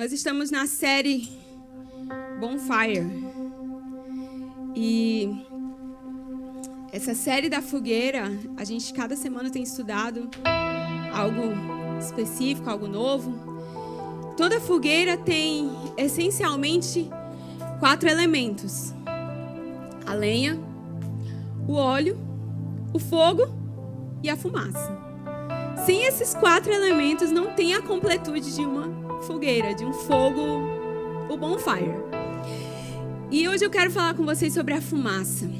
Nós estamos na série Bonfire. E essa série da fogueira, a gente cada semana tem estudado algo específico, algo novo. Toda fogueira tem essencialmente 4 elementos: a lenha, o óleo, o fogo e a fumaça. Sem esses 4 elementos não tem a completude de uma fogueira, de um fogo, o bonfire. E hoje eu quero falar com vocês sobre a fumaça.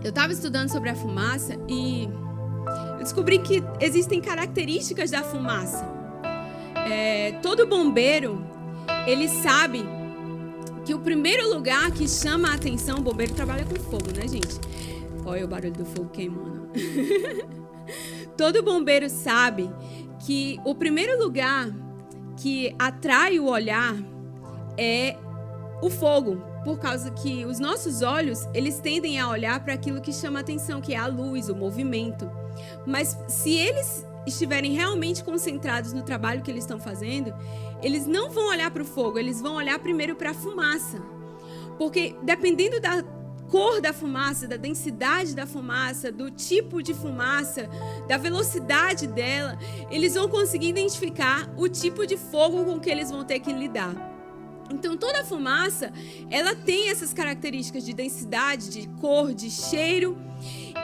Eu estava estudando sobre a fumaça e eu descobri que existem características da fumaça. Todo bombeiro, ele sabe que o primeiro lugar que chama a atenção, o bombeiro trabalha com fogo, né, gente? Olha o barulho do fogo queimando. Todo bombeiro sabe que o primeiro lugar que atrai o olhar é o fogo, por causa que os nossos olhos, eles tendem a olhar para aquilo que chama a atenção, que é a luz, o movimento. Mas se eles estiverem realmente concentrados no trabalho que eles estão fazendo, eles não vão olhar para o fogo, eles vão olhar primeiro para a fumaça. Porque dependendo da cor da fumaça, da densidade da fumaça, do tipo de fumaça, da velocidade dela, eles vão conseguir identificar o tipo de fogo com que eles vão ter que lidar. Então, toda fumaça, ela tem essas características de densidade, de cor, de cheiro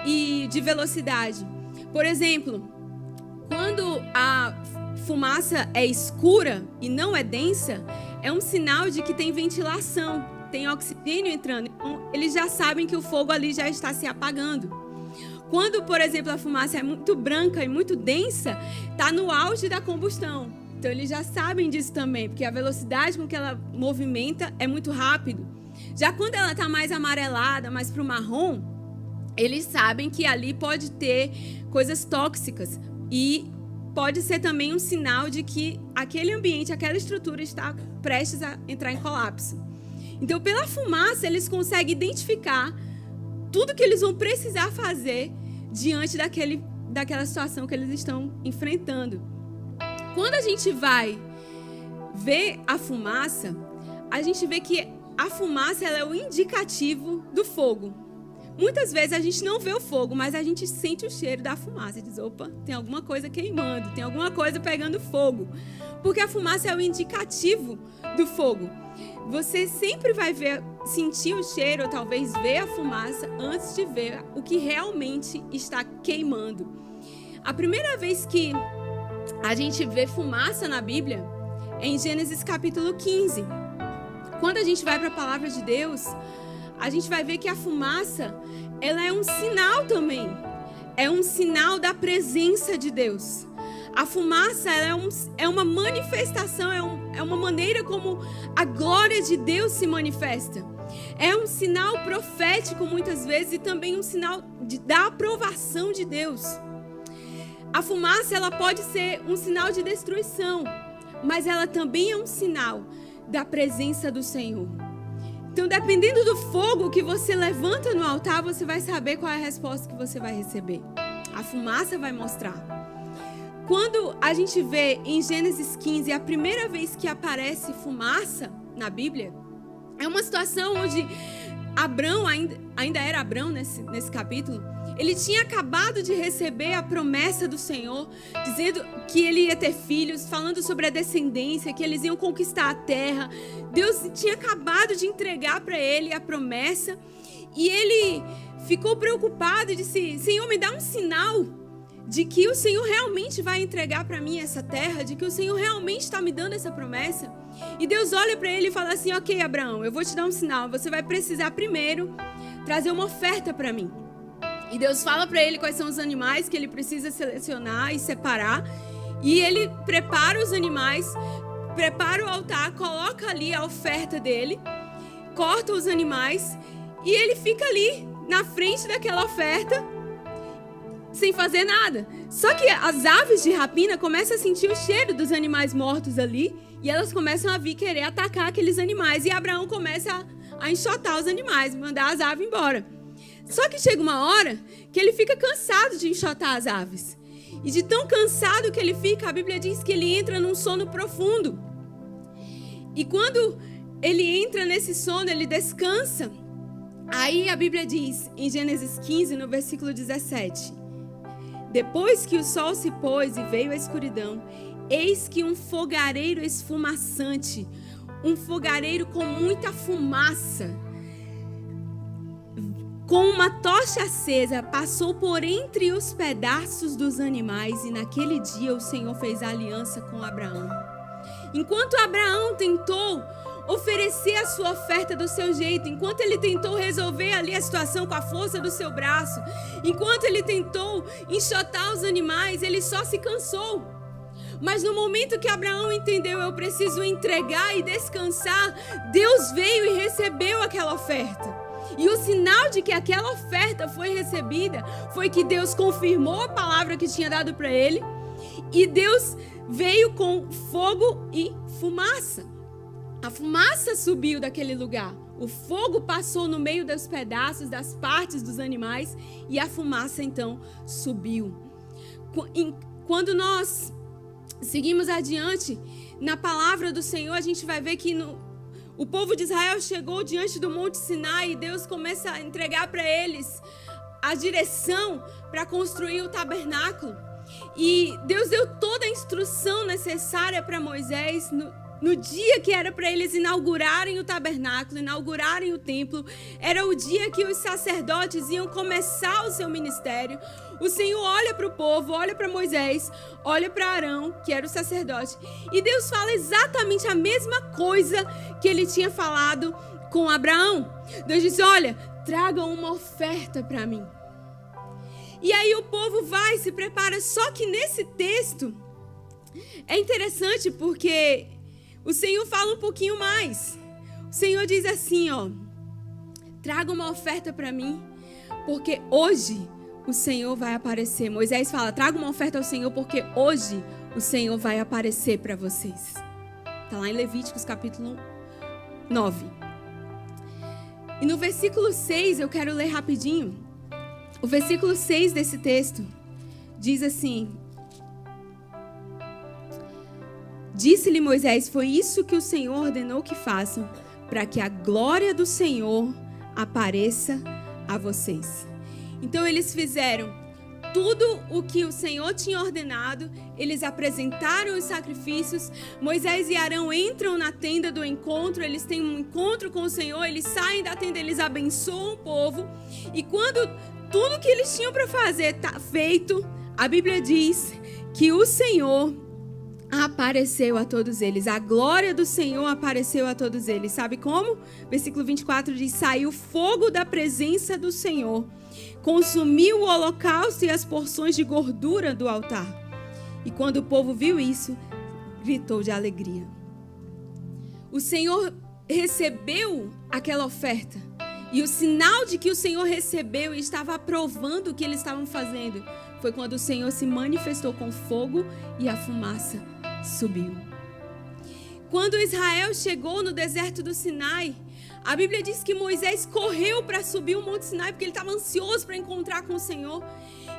e de velocidade. Por exemplo, quando a fumaça é escura e não é densa, é um sinal de que tem ventilação, tem oxigênio entrando. Então, eles já sabem que o fogo ali já está se apagando. Quando, por exemplo, a fumaça é muito branca e muito densa, está no auge da combustão. Então, eles já sabem disso também, porque a velocidade com que ela movimenta é muito rápido. Já quando ela está mais amarelada, mais para o marrom, eles sabem que ali pode ter coisas tóxicas e pode ser também um sinal de que aquele ambiente, aquela estrutura está prestes a entrar em colapso. Então, pela fumaça, eles conseguem identificar tudo que eles vão precisar fazer diante daquela situação que eles estão enfrentando. Quando a gente vai ver a fumaça, a gente vê que a fumaça ela é o indicativo do fogo. Muitas vezes a gente não vê o fogo, mas a gente sente o cheiro da fumaça e diz, opa, tem alguma coisa queimando, tem alguma coisa pegando fogo. Porque a fumaça é o indicativo do fogo. Você sempre vai sentir o cheiro, ou talvez ver a fumaça, antes de ver o que realmente está queimando. A primeira vez que a gente vê fumaça na Bíblia é em Gênesis capítulo 15. Quando a gente vai para a palavra de Deus, a gente vai ver que a fumaça, ela é um sinal também. É um sinal da presença de Deus. A fumaça ela é uma manifestação, é uma maneira como a glória de Deus se manifesta. É um sinal profético muitas vezes e também um sinal da aprovação de Deus. A fumaça ela pode ser um sinal de destruição, mas ela também é um sinal da presença do Senhor. Então, dependendo do fogo que você levanta no altar, você vai saber qual é a resposta que você vai receber. A fumaça vai mostrar. Quando a gente vê em Gênesis 15 a primeira vez que aparece fumaça na Bíblia, é uma situação onde Abrão, ainda era Abrão nesse capítulo, ele tinha acabado de receber a promessa do Senhor, dizendo que ele ia ter filhos, falando sobre a descendência, que eles iam conquistar a terra. Deus tinha acabado de entregar para ele a promessa e ele ficou preocupado e disse, Senhor, me dá um sinal de que o Senhor realmente vai entregar para mim essa terra, de que o Senhor realmente está me dando essa promessa. E Deus olha para ele e fala assim, ok, Abraão, eu vou te dar um sinal, você vai precisar primeiro trazer uma oferta para mim. E Deus fala para ele quais são os animais que ele precisa selecionar e separar. E ele prepara os animais, prepara o altar, coloca ali a oferta dele, corta os animais e ele fica ali na frente daquela oferta sem fazer nada. Só que as aves de rapina começam a sentir o cheiro dos animais mortos ali e elas começam a vir querer atacar aqueles animais. E Abraão começa a enxotar os animais, mandar as aves embora. Só que chega uma hora que ele fica cansado de enxotar as aves. E de tão cansado que ele fica, a Bíblia diz que ele entra num sono profundo. E quando ele entra nesse sono, ele descansa. Aí a Bíblia diz, em Gênesis 15, no versículo 17: depois que o sol se pôs e veio a escuridão, eis que um fogareiro esfumaçante, um fogareiro com muita fumaça, com uma tocha acesa, passou por entre os pedaços dos animais, e naquele dia o Senhor fez aliança com Abraão. Enquanto Abraão tentou oferecer a sua oferta do seu jeito, enquanto ele tentou resolver ali a situação com a força do seu braço, enquanto ele tentou enxotar os animais, ele só se cansou. Mas no momento que Abraão entendeu, eu preciso entregar e descansar, Deus veio e recebeu aquela oferta. E o sinal de que aquela oferta foi recebida foi que Deus confirmou a palavra que tinha dado para ele, e Deus veio com fogo e fumaça. A fumaça subiu daquele lugar. O fogo passou no meio dos pedaços, das partes dos animais, e a fumaça então subiu. Quando nós seguimos adiante na palavra do Senhor, a gente vai ver que o povo de Israel chegou diante do Monte Sinai e Deus começa a entregar para eles a direção para construir o tabernáculo. E Deus deu toda a instrução necessária para Moisés no dia que era para eles inaugurarem o tabernáculo, inaugurarem o templo. Era o dia que os sacerdotes iam começar o seu ministério. O Senhor olha para o povo, olha para Moisés, olha para Arão, que era o sacerdote, e Deus fala exatamente a mesma coisa que ele tinha falado com Abraão. Deus disse: olha, tragam uma oferta para mim. E aí o povo vai e se prepara. Só que nesse texto é interessante porque o Senhor fala um pouquinho mais. O Senhor diz assim, ó: traga uma oferta para mim, porque hoje o Senhor vai aparecer. Moisés fala: traga uma oferta ao Senhor, porque hoje o Senhor vai aparecer para vocês. Está lá em Levíticos capítulo 9. E no versículo 6, eu quero ler rapidinho. O versículo 6 desse texto diz assim: disse-lhe Moisés: foi isso que o Senhor ordenou que façam, para que a glória do Senhor apareça a vocês. Então eles fizeram tudo o que o Senhor tinha ordenado, eles apresentaram os sacrifícios. Moisés e Arão entram na tenda do encontro, eles têm um encontro com o Senhor, eles saem da tenda, eles abençoam o povo. E quando tudo que eles tinham para fazer está feito, a Bíblia diz que o Senhor apareceu a todos eles. A glória do Senhor apareceu a todos eles. Sabe como? Versículo 24 diz: saiu fogo da presença do Senhor, consumiu o holocausto e as porções de gordura do altar. E quando o povo viu isso, gritou de alegria. O Senhor recebeu aquela oferta. E o sinal de que o Senhor recebeu e estava aprovando o que eles estavam fazendo foi quando o Senhor se manifestou com fogo e a fumaça subiu. Quando Israel chegou no deserto do Sinai, a Bíblia diz que Moisés correu para subir o Monte Sinai porque ele estava ansioso para encontrar com o Senhor.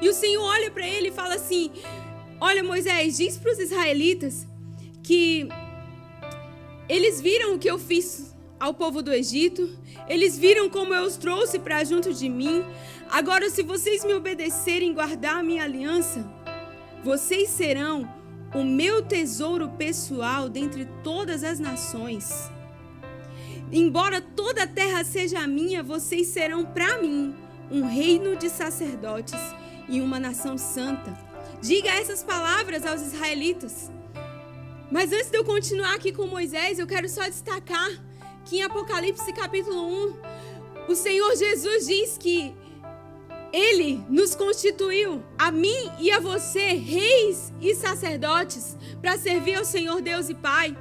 E o Senhor olha para ele e fala assim: olha, Moisés, diz para os israelitas que eles viram o que eu fiz ao povo do Egito, eles viram como eu os trouxe para junto de mim. Agora, se vocês me obedecerem e guardar a minha aliança, vocês serão o meu tesouro pessoal dentre todas as nações. Embora toda a terra seja minha, vocês serão para mim um reino de sacerdotes e uma nação santa. Diga essas palavras aos israelitas. Mas antes de eu continuar aqui com Moisés, eu quero só destacar que em Apocalipse capítulo 1, o Senhor Jesus diz que Ele nos constituiu, a mim e a você, reis e sacerdotes, para servir ao Senhor Deus e Pai.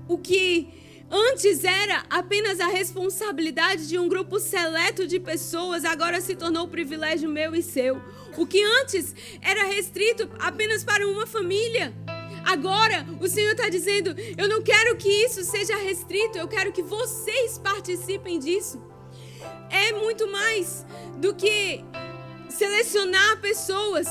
O que antes era apenas a responsabilidade de um grupo seleto de pessoas, agora se tornou privilégio meu e seu. O que antes era restrito apenas para uma família, agora o Senhor está dizendo: eu não quero que isso seja restrito, eu quero que vocês participem disso. É muito mais do que selecionar pessoas,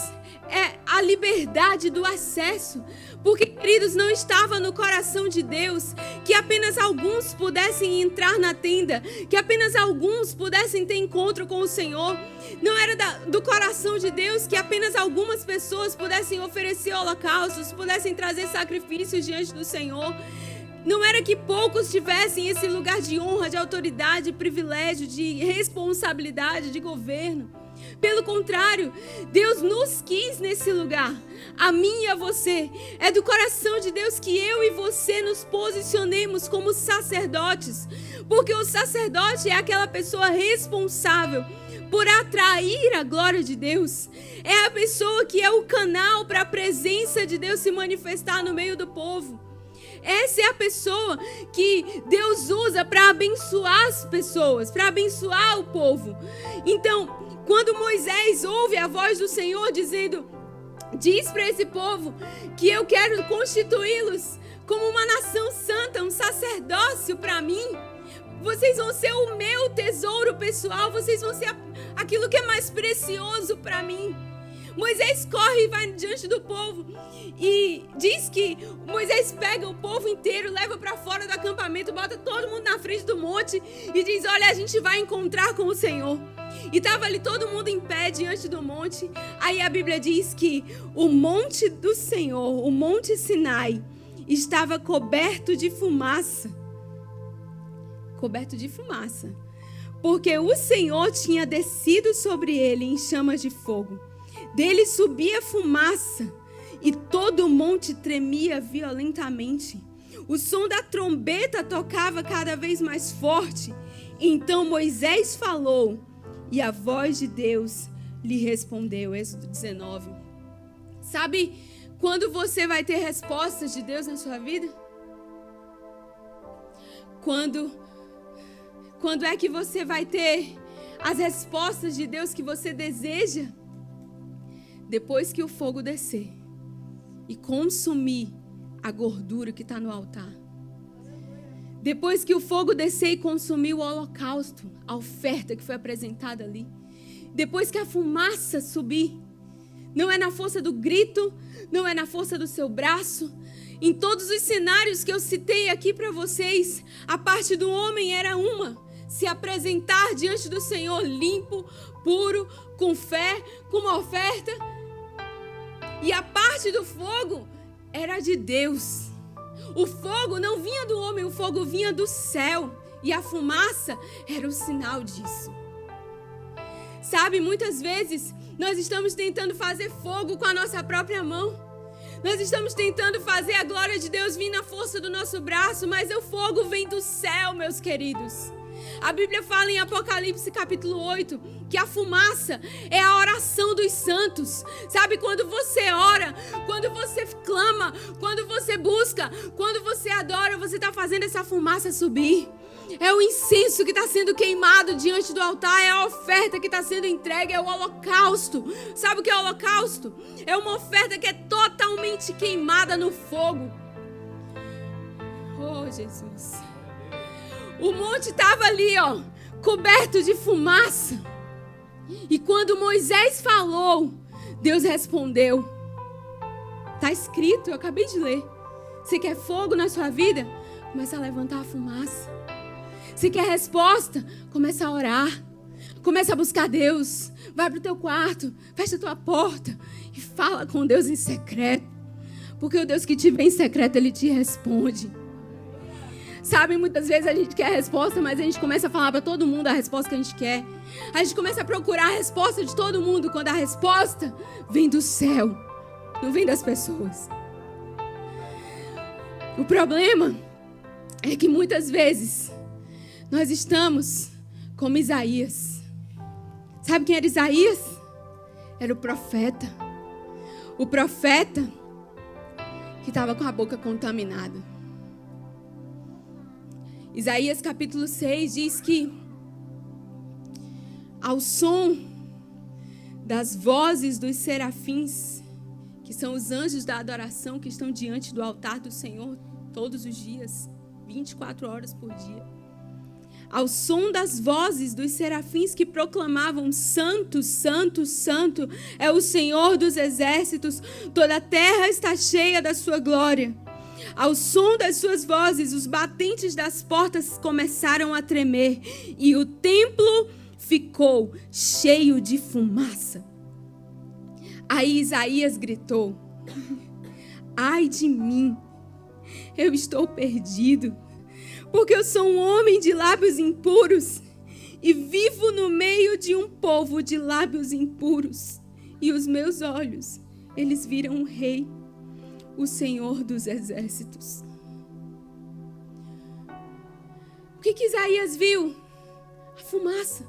é a liberdade do acesso. Porque, queridos, não estava no coração de Deus que apenas alguns pudessem entrar na tenda, que apenas alguns pudessem ter encontro com o Senhor. Não era do coração de Deus que apenas algumas pessoas pudessem oferecer holocaustos, pudessem trazer sacrifícios diante do Senhor. Não era que poucos tivessem esse lugar de honra, de autoridade, de privilégio, de responsabilidade, de governo. Pelo contrário, Deus nos quis nesse lugar, a mim e a você. É do coração de Deus que eu e você nos posicionemos como sacerdotes, porque o sacerdote é aquela pessoa responsável por atrair a glória de Deus. É a pessoa que é o canal para a presença de Deus se manifestar no meio do povo. Essa é a pessoa que Deus usa para abençoar as pessoas, para abençoar o povo. Então, quando Moisés ouve a voz do Senhor dizendo, diz para esse povo que eu quero constituí-los como uma nação santa, um sacerdócio para mim. Vocês vão ser o meu tesouro pessoal, vocês vão ser aquilo que é mais precioso para mim. Moisés corre e vai diante do povo e diz que Moisés pega o povo inteiro, leva para fora do acampamento, bota todo mundo na frente do monte e diz, olha, a gente vai encontrar com o Senhor. E estava ali todo mundo em pé diante do monte. Aí a Bíblia diz que o monte do Senhor, o monte Sinai, estava coberto de fumaça. Coberto de fumaça. Porque o Senhor tinha descido sobre ele em chamas de fogo. Dele subia fumaça e todo o monte tremia violentamente. O som da trombeta tocava cada vez mais forte. Então Moisés falou e a voz de Deus lhe respondeu. Êxodo 19. Sabe quando você vai ter respostas de Deus na sua vida? Quando é que você vai ter as respostas de Deus que você deseja? Depois que o fogo descer e consumir a gordura que está no altar. Depois que o fogo descer e consumir o holocausto, a oferta que foi apresentada ali. Depois que a fumaça subir. Não é na força do grito, não é na força do seu braço. Em todos os cenários que eu citei aqui para vocês, a parte do homem era uma: se apresentar diante do Senhor limpo, puro, com fé, com uma oferta. E a parte do fogo era de Deus. O fogo não vinha do homem, o fogo vinha do céu. E a fumaça era o sinal disso. Sabe, muitas vezes nós estamos tentando fazer fogo com a nossa própria mão. Nós estamos tentando fazer a glória de Deus vir na força do nosso braço, mas o fogo vem do céu, meus queridos. A Bíblia fala em Apocalipse capítulo 8 que a fumaça é a oração dos santos. Sabe, quando você ora, quando você clama, quando você busca, quando você adora, você está fazendo essa fumaça subir. É o incenso que está sendo queimado diante do altar, é a oferta que está sendo entregue, é o holocausto. Sabe o que é o holocausto? É uma oferta que é totalmente queimada no fogo. Oh, Jesus. O monte estava ali, ó, coberto de fumaça. E quando Moisés falou, Deus respondeu. Está escrito, eu acabei de ler. Você quer fogo na sua vida? Começa a levantar a fumaça. Você quer resposta? Começa a orar. Começa a buscar Deus. Vai para o teu quarto, fecha a tua porta e fala com Deus em secreto. Porque o Deus que te vê em secreto, Ele te responde. Sabe, muitas vezes a gente quer a resposta, mas a gente começa a falar para todo mundo a resposta que a gente quer. A gente começa a procurar a resposta de todo mundo, quando a resposta vem do céu, não vem das pessoas. O problema é que muitas vezes nós estamos como Isaías. Sabe quem era Isaías? Era o profeta. O profeta que estava com a boca contaminada. Isaías capítulo 6 diz que ao som das vozes dos serafins, que são os anjos da adoração que estão diante do altar do Senhor todos os dias, 24 horas por dia. ao som das vozes dos serafins que proclamavam: Santo, Santo, Santo é o Senhor dos exércitos, toda a terra está cheia da sua glória. Ao som das suas vozes, os batentes das portas começaram a tremer e o templo ficou cheio de fumaça. Aí Isaías gritou: ai de mim, eu estou perdido, porque eu sou um homem de lábios impuros e vivo no meio de um povo de lábios impuros. E os meus olhos, eles viram o Rei, o Senhor dos exércitos. O que Isaías viu? A fumaça.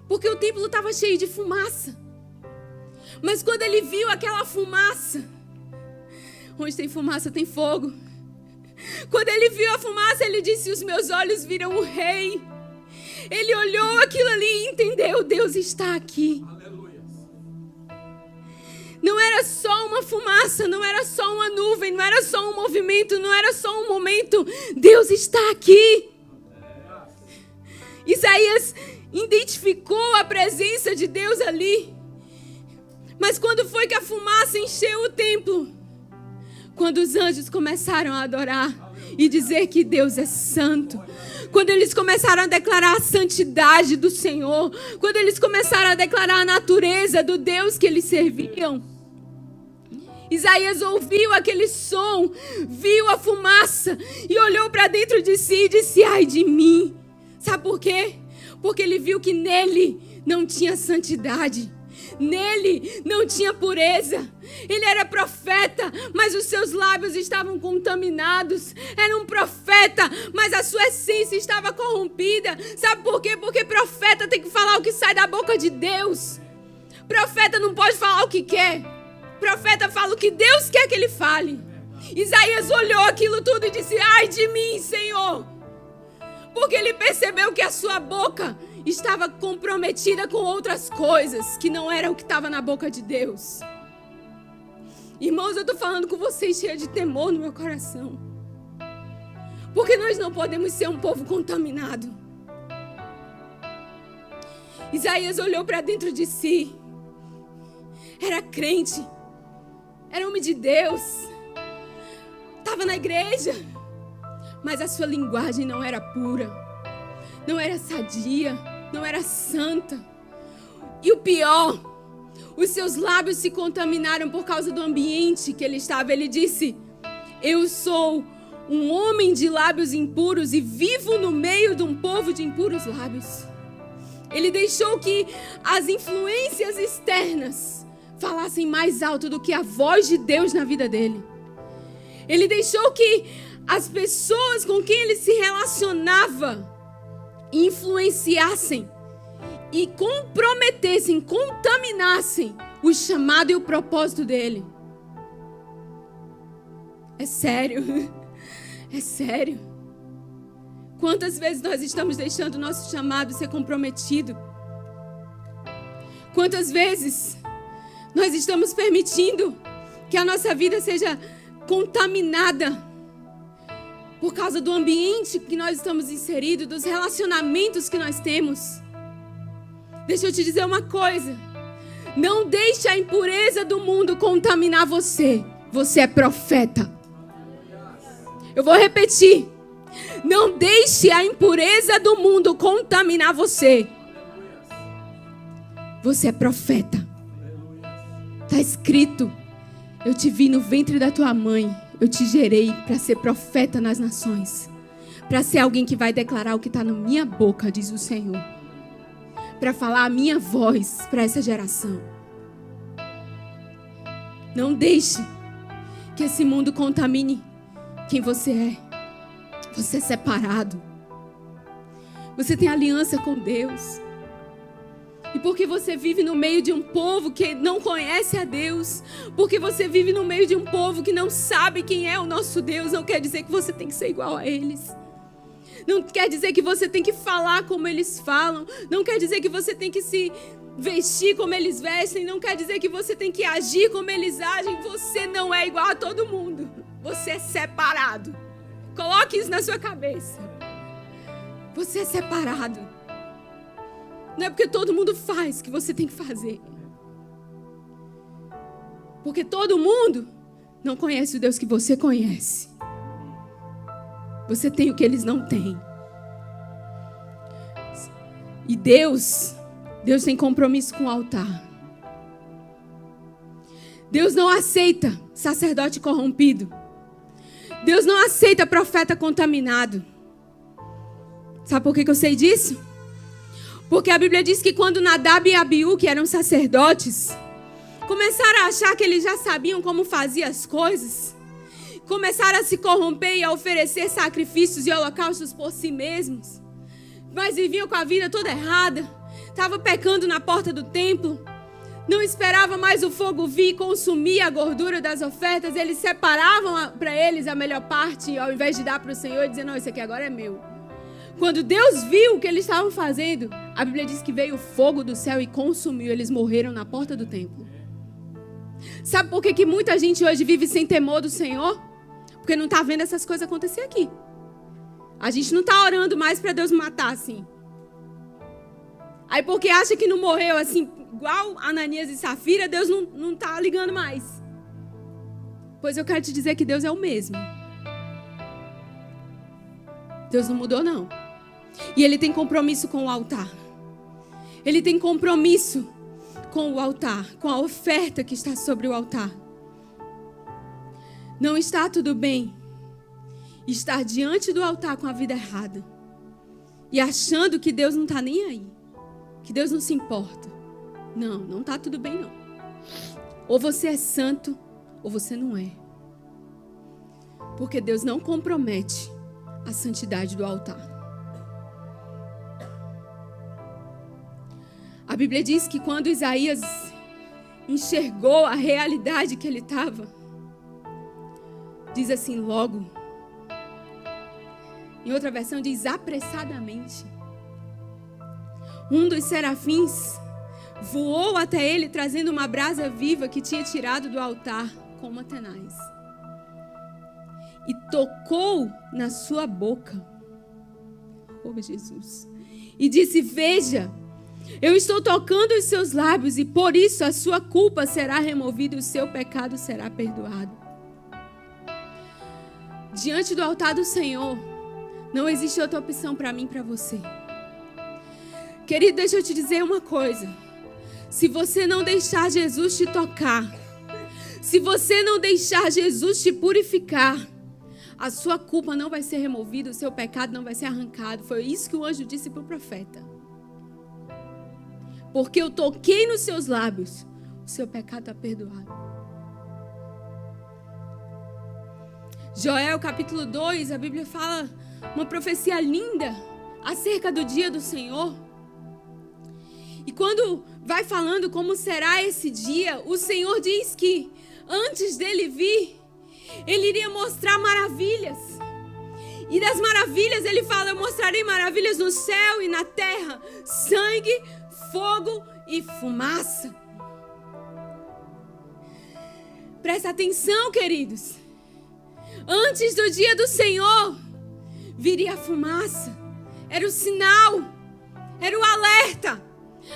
Porque o templo estava cheio de fumaça. Mas quando ele viu aquela fumaça, onde tem fumaça tem fogo. Quando ele viu a fumaça, ele disse: os meus olhos viram o Rei. Ele olhou aquilo ali e entendeu: Deus está aqui. Não era só uma fumaça, não era só uma nuvem, não era só um movimento, não era só um momento. Deus está aqui. Isaías identificou a presença de Deus ali. Mas quando foi que a fumaça encheu o templo? Quando os anjos começaram a adorar e dizer que Deus é santo. Quando eles começaram a declarar a santidade do Senhor. Quando eles começaram a declarar a natureza do Deus que eles serviam. Isaías ouviu aquele som, viu a fumaça e olhou para dentro de si e disse: ai de mim. Sabe por quê? Porque ele viu que nele não tinha santidade. Nele não tinha pureza. Ele era profeta, mas os seus lábios estavam contaminados. Era um profeta, mas a sua essência estava corrompida. Sabe por quê? Porque profeta tem que falar o que sai da boca de Deus. Profeta não pode falar o que quer. Profeta fala o que Deus quer que ele fale. Isaías olhou aquilo tudo e disse: ai de mim, Senhor. Porque ele percebeu que a sua boca estava comprometida com outras coisas que não eram o que estava na boca de Deus. Irmãos, eu estou falando com vocês cheia de temor no meu coração. Porque nós não podemos ser um povo contaminado. Isaías olhou para dentro de si. Era crente. Era homem de Deus. Estava na igreja. Mas a sua linguagem não era pura. Não era sadia. Não era santa. E o pior, os seus lábios se contaminaram por causa do ambiente que ele estava. Ele disse: eu sou um homem de lábios impuros e vivo no meio de um povo de impuros lábios. Ele deixou que as influências externas falassem mais alto do que a voz de Deus na vida dele. Ele deixou que as pessoas com quem ele se relacionava influenciassem e comprometessem, contaminassem o chamado e o propósito dele. É sério. É sério. Quantas vezes nós estamos deixando o nosso chamado ser comprometido? Quantas vezes nós estamos permitindo que a nossa vida seja contaminada por causa do ambiente que nós estamos inseridos, dos relacionamentos que nós temos? Deixa eu te dizer uma coisa. Não deixe a impureza do mundo contaminar você. Você é profeta. Eu vou repetir. Não deixe a impureza do mundo contaminar você. Você é profeta. Está escrito: eu te vi no ventre da tua mãe. Eu te gerei para ser profeta nas nações. Para ser alguém que vai declarar o que está na minha boca, diz o Senhor. Para falar a minha voz para essa geração. Não deixe que esse mundo contamine quem você é. Você é separado. Você tem aliança com Deus. E porque você vive no meio de um povo que não conhece a Deus, porque você vive no meio de um povo que não sabe quem é o nosso Deus, não quer dizer que você tem que ser igual a eles. Não quer dizer que você tem que falar como eles falam. Não quer dizer que você tem que se vestir como eles vestem. Não quer dizer que você tem que agir como eles agem. Você não é igual a todo mundo. Você é separado. Coloque isso na sua cabeça. Você é separado. Não é porque todo mundo faz que você tem que fazer. Porque todo mundo não conhece o Deus que você conhece. Você tem o que eles não têm. E Deus tem compromisso com o altar. Deus não aceita sacerdote corrompido. Deus não aceita profeta contaminado. Sabe por que eu sei disso? Porque a Bíblia diz que quando Nadab e Abiú, que eram sacerdotes, começaram a achar que eles já sabiam como faziam as coisas, começaram a se corromper e a oferecer sacrifícios e holocaustos por si mesmos, mas viviam com a vida toda errada, estavam pecando na porta do templo, não esperava mais o fogo vir e consumir a gordura das ofertas, eles separavam para eles a melhor parte, ao invés de dar para o Senhor e dizer, não, isso aqui agora é meu. Quando Deus viu o que eles estavam fazendo, a Bíblia diz que veio o fogo do céu e consumiu, eles morreram na porta do templo. Sabe por que muita gente hoje vive sem temor do Senhor? Porque não está vendo essas coisas acontecer aqui. A gente não está orando mais para Deus matar assim. Aí porque acha que não morreu assim, igual Ananias e Safira, Deus não está ligando mais. Pois eu quero te dizer que Deus é o mesmo. Deus não mudou, não. E Ele tem compromisso com o altar. Ele tem compromisso com o altar, com a oferta que está sobre o altar. Não está tudo bem estar diante do altar com a vida errada e achando que Deus não está nem aí, que Deus não se importa. Não está tudo bem, não. Ou você é santo ou você não é. Porque Deus não compromete a santidade do altar. A Bíblia diz que quando Isaías enxergou a realidade que ele estava, diz assim, logo. Em outra versão diz apressadamente. Um dos serafins voou até ele trazendo uma brasa viva que tinha tirado do altar com uma tenaz. E tocou na sua boca. Oh, Jesus. E disse, veja, eu estou tocando os seus lábios e por isso a sua culpa será removida e o seu pecado será perdoado. Diante do altar do Senhor, não existe outra opção para mim e para você. Querido, deixa eu te dizer uma coisa. Se você não deixar Jesus te tocar, se você não deixar Jesus te purificar, a sua culpa não vai ser removida, o seu pecado não vai ser arrancado. Foi isso que o anjo disse para o profeta. Porque eu toquei nos seus lábios, o seu pecado está perdoado. Joel capítulo 2, a Bíblia fala uma profecia linda acerca do dia do Senhor. E quando vai falando como será esse dia, o Senhor diz que antes dele vir, Ele iria mostrar maravilhas. E das maravilhas ele fala, eu mostrarei maravilhas no céu e na terra, sangue, fogo e fumaça. Presta atenção, queridos. Antes do dia do Senhor, viria a fumaça. Era o sinal, era o alerta.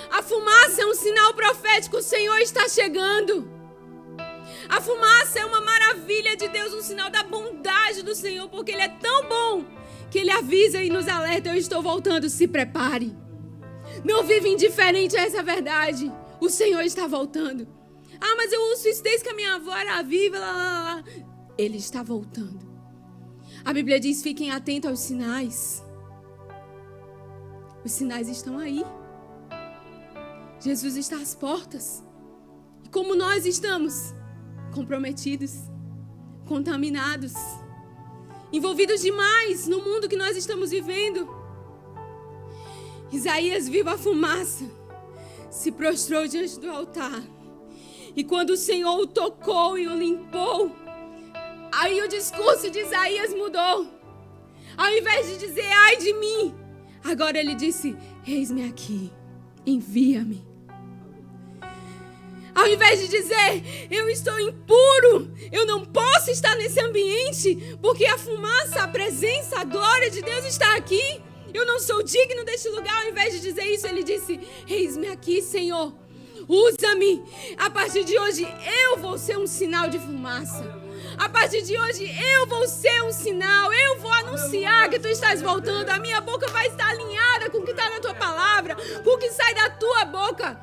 A fumaça é um sinal profético, o Senhor está chegando. A fumaça é uma maravilha de Deus, um sinal da bondade do Senhor, porque Ele é tão bom que Ele avisa e nos alerta, eu estou voltando, se prepare. Não vive indiferente a essa verdade, o Senhor está voltando. Ah, mas eu ouço isso desde que a minha avó era viva, lá. Ele está voltando. A Bíblia diz, fiquem atentos aos sinais. Os sinais estão aí. Jesus está às portas. E como nós estamos? Comprometidos, contaminados, envolvidos demais no mundo que nós estamos vivendo. Isaías viu a fumaça, se prostrou diante do altar. E quando o Senhor o tocou e o limpou, aí o discurso de Isaías mudou. Ao invés de dizer, ai de mim, agora ele disse, eis-me aqui, envia-me. Ao invés de dizer, eu estou impuro, eu não posso estar nesse ambiente, porque a fumaça, a presença, a glória de Deus está aqui. Eu não sou digno deste lugar. Ao invés de dizer isso, ele disse: eis-me aqui, Senhor. Usa-me. A partir de hoje, eu vou ser um sinal de fumaça. A partir de hoje, eu vou ser um sinal. Eu vou anunciar que tu estás voltando. A minha boca vai estar alinhada com o que está na tua palavra, com o que sai da tua boca.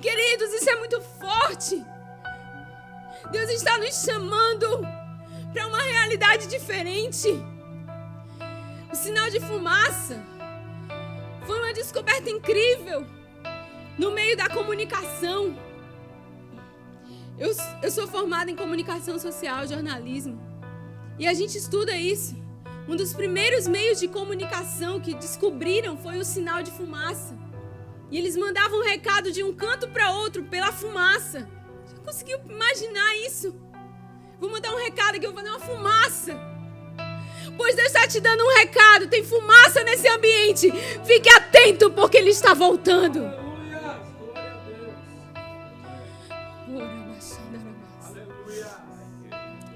Queridos, isso é muito forte. Deus está nos chamando para uma realidade diferente. O sinal de fumaça foi uma descoberta incrível no meio da comunicação. Eu sou formada em comunicação social, jornalismo. E a gente estuda isso. Um dos primeiros meios de comunicação que descobriram foi o sinal de fumaça. E eles mandavam um recado de um canto para outro pela fumaça. Você conseguiu imaginar isso? Vou mandar um recado aqui, eu vou mandar uma fumaça. Pois Deus está te dando um recado. Tem fumaça nesse ambiente. Fique atento porque Ele está voltando.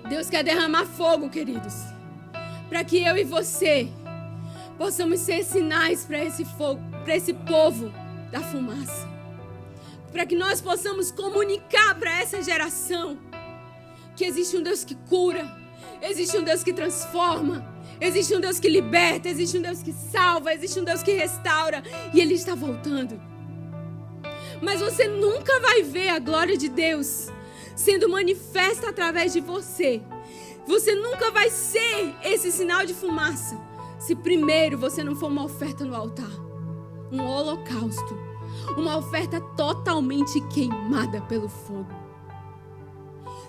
Deus quer derramar fogo, queridos, para que eu e você possamos ser sinais para esse fogo, para esse povo da fumaça, para que nós possamos comunicar para essa geração que existe um Deus que cura, existe um Deus que transforma, existe um Deus que liberta, existe um Deus que salva, existe um Deus que restaura, e Ele está voltando. Mas você nunca vai ver a glória de Deus sendo manifesta através de você. Você nunca vai ser esse sinal de fumaça se primeiro você não for uma oferta no altar, um holocausto, uma oferta totalmente queimada pelo fogo.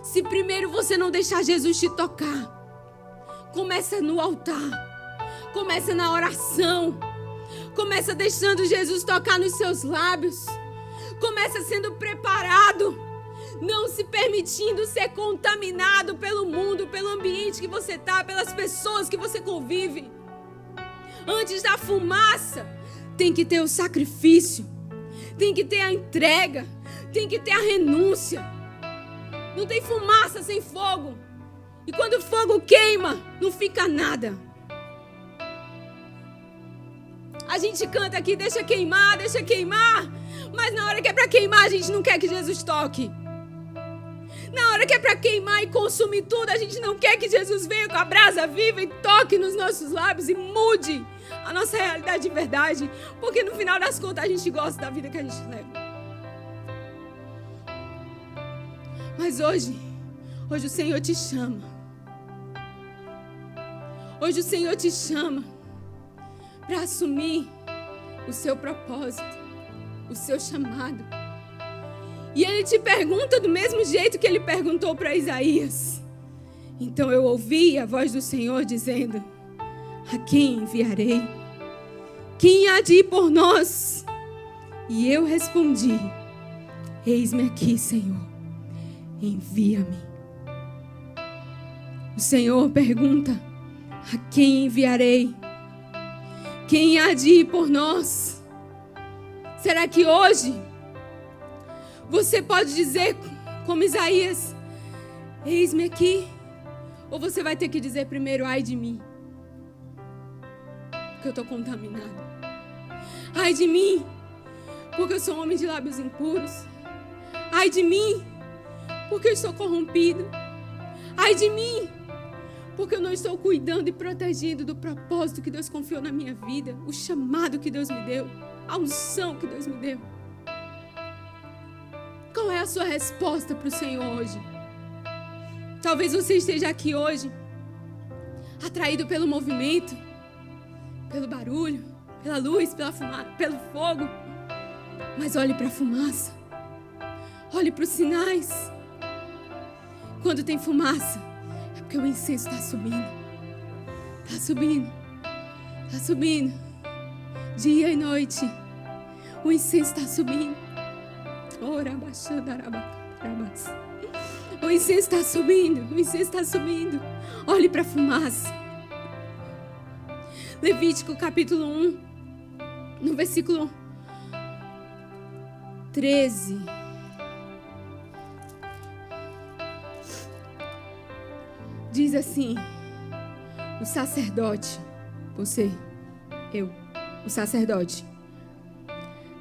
Se primeiro você não deixar Jesus te tocar, começa no altar, começa na oração, começa deixando Jesus tocar nos seus lábios, começa sendo preparado, não se permitindo ser contaminado pelo mundo, pelo ambiente que você está, pelas pessoas que você convive. Antes da fumaça, tem que ter o sacrifício, tem que ter a entrega, tem que ter a renúncia. Não tem fumaça sem fogo. E quando o fogo queima, não fica nada. A gente canta aqui, deixa queimar, mas na hora que é para queimar, a gente não quer que Jesus toque. Na hora que é para queimar e consumir tudo, a gente não quer que Jesus venha com a brasa viva e toque nos nossos lábios e mude a nossa realidade de verdade. Porque no final das contas, a gente gosta da vida que a gente leva. Mas hoje o Senhor te chama. Hoje o Senhor te chama para assumir o seu propósito, o seu chamado. E Ele te pergunta do mesmo jeito que Ele perguntou para Isaías. Então eu ouvi a voz do Senhor dizendo: a quem enviarei? Quem há de ir por nós? E eu respondi: eis-me aqui, Senhor, envia-me. O Senhor pergunta: a quem enviarei? Quem há de ir por nós? Será que hoje você pode dizer como Isaías: eis-me aqui? Ou você vai ter que dizer primeiro: ai de mim, porque eu estou contaminado. Ai de mim, porque eu sou um homem de lábios impuros. Ai de mim, porque eu estou corrompido. Ai de mim, porque eu não estou cuidando e protegendo do propósito que Deus confiou na minha vida, o chamado que Deus me deu, a unção que Deus me deu. Qual é a sua resposta para o Senhor hoje? Talvez você esteja aqui hoje atraído pelo movimento, pelo barulho, pela luz, pela fumaça, pelo fogo. Mas olhe para a fumaça. Olhe para os sinais. Quando tem fumaça, é porque o incenso está subindo. Está subindo. Está subindo. Dia e noite. O incenso está subindo. O incenso está subindo. O incenso está subindo. Olhe para a fumaça. Levítico capítulo 1, no versículo 13. Diz assim: o sacerdote, você, o sacerdote,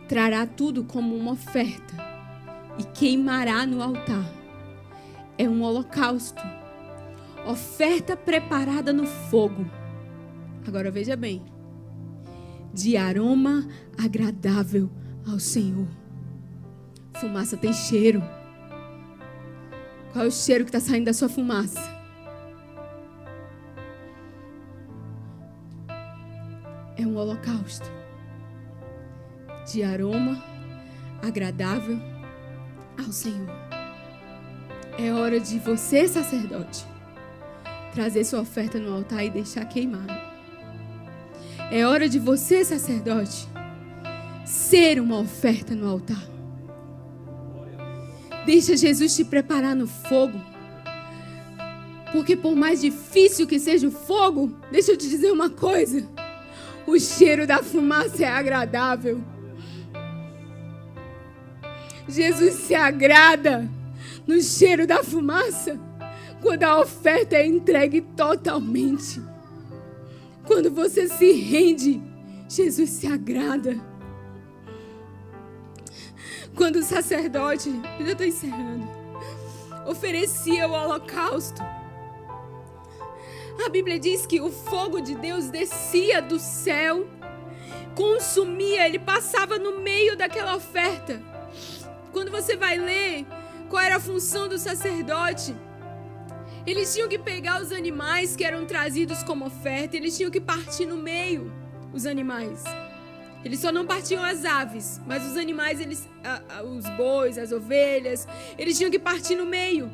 trará tudo como uma oferta e queimará no altar. É um holocausto, oferta preparada no fogo. Agora veja bem, de aroma agradável ao Senhor. Fumaça tem cheiro. Qual é o cheiro que está saindo da sua fumaça? É um holocausto de aroma agradável ao Senhor. É hora de você, sacerdote, trazer sua oferta no altar e deixar queimar. É hora de você, sacerdote, ser uma oferta no altar. Deixa Jesus te preparar no fogo. Porque por mais difícil que seja o fogo, deixa eu te dizer uma coisa. O cheiro da fumaça é agradável. Jesus se agrada no cheiro da fumaça quando a oferta é entregue totalmente. Quando você se rende, Jesus se agrada. Quando o sacerdote, eu já estou encerrando, oferecia o holocausto, a Bíblia diz que o fogo de Deus descia do céu, consumia, ele passava no meio daquela oferta. Quando você vai ler qual era a função do sacerdote, eles tinham que pegar os animais que eram trazidos como oferta, eles tinham que partir no meio, os animais. Eles só não partiam as aves, mas os animais, os bois, as ovelhas, eles tinham que partir no meio.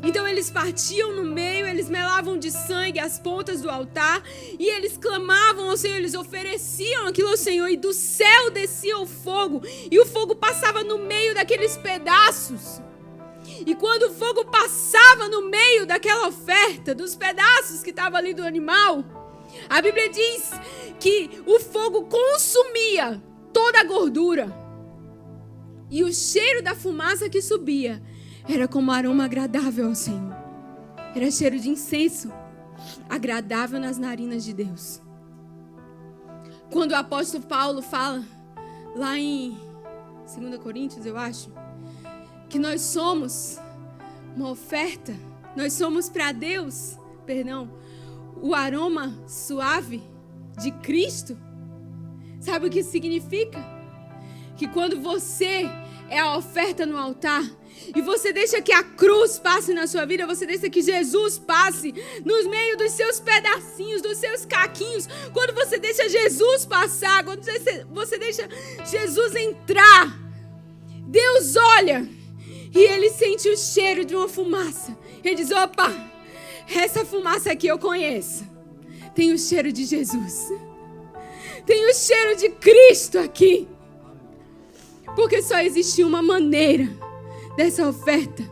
Então eles partiam no meio, eles melavam de sangue as pontas do altar e eles clamavam ao Senhor, eles ofereciam aquilo ao Senhor e do céu descia o fogo e o fogo passava no meio daqueles pedaços. E quando o fogo passava no meio daquela oferta, dos pedaços que estavam ali do animal, a Bíblia diz que o fogo consumia toda a gordura. E o cheiro da fumaça que subia era como aroma agradável ao Senhor. Era cheiro de incenso, agradável nas narinas de Deus. Quando o apóstolo Paulo fala, lá em 2 Coríntios, eu acho, que nós somos uma oferta, nós somos para Deus, o aroma suave de Cristo. Sabe o que isso significa? Que quando você é a oferta no altar e você deixa que a cruz passe na sua vida, você deixa que Jesus passe no meio dos seus pedacinhos, dos seus caquinhos, quando você deixa Jesus passar, quando você deixa Jesus entrar, Deus olha e Ele sente o cheiro de uma fumaça. Ele diz, opa, essa fumaça aqui eu conheço. Tem o cheiro de Jesus. Tem o cheiro de Cristo aqui. Porque só existe uma maneira dessa oferta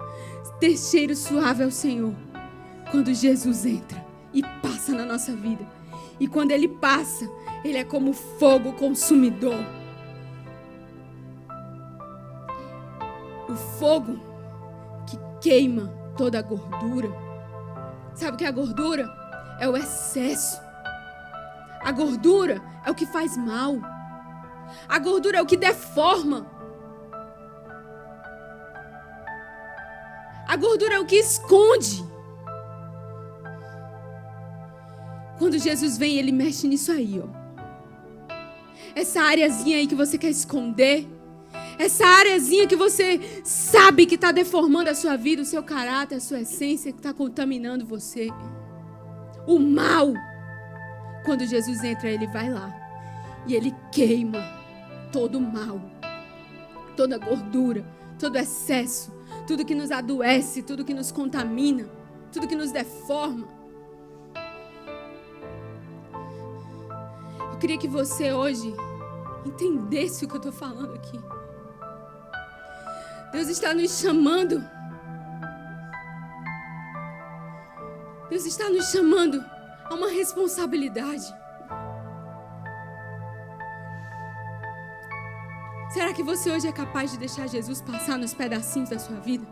ter cheiro suave ao Senhor. Quando Jesus entra e passa na nossa vida. E quando Ele passa, Ele é como fogo consumidor. O fogo que queima toda a gordura. Sabe o que é a gordura? É o excesso. A gordura é o que faz mal. A gordura é o que deforma. A gordura é o que esconde. Quando Jesus vem, Ele mexe nisso aí, ó. Essa areazinha aí que você quer esconder. Essa areazinha que você sabe que está deformando a sua vida, o seu caráter, a sua essência, que está contaminando você. O mal. Quando Jesus entra, Ele vai lá. E Ele queima todo o mal. Toda a gordura. Todo o excesso. Tudo que nos adoece. Tudo que nos contamina. Tudo que nos deforma. Eu queria que você hoje entendesse o que eu estou falando aqui. Deus está nos chamando. Deus está nos chamando a uma responsabilidade. Será que você hoje é capaz de deixar Jesus passar nos pedacinhos da sua vida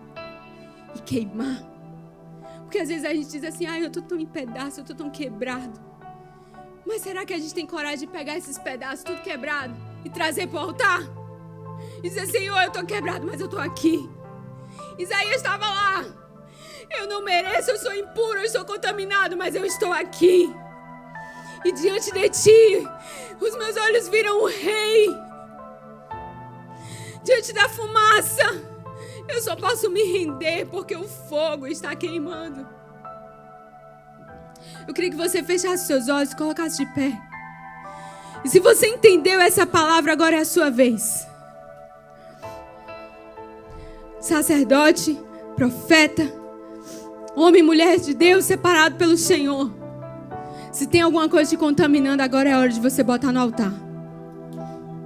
e queimar? Porque às vezes a gente diz assim, eu estou tão em pedaço, eu estou tão quebrado. Mas será que a gente tem coragem de pegar esses pedaços tudo quebrado e trazer para o altar? E dizer, Senhor, eu estou quebrado, mas eu estou aqui. Isaías estava lá. Eu não mereço, eu sou impuro, eu sou contaminado, mas eu estou aqui. E diante de ti, os meus olhos viram o rei. Diante da fumaça, eu só posso me render porque o fogo está queimando. Eu queria que você fechasse seus olhos e colocasse de pé. E se você entendeu essa palavra, agora é a sua vez. Sacerdote, profeta, homem e mulher de Deus separado pelo Senhor. Se tem alguma coisa te contaminando, agora é hora de você botar no altar.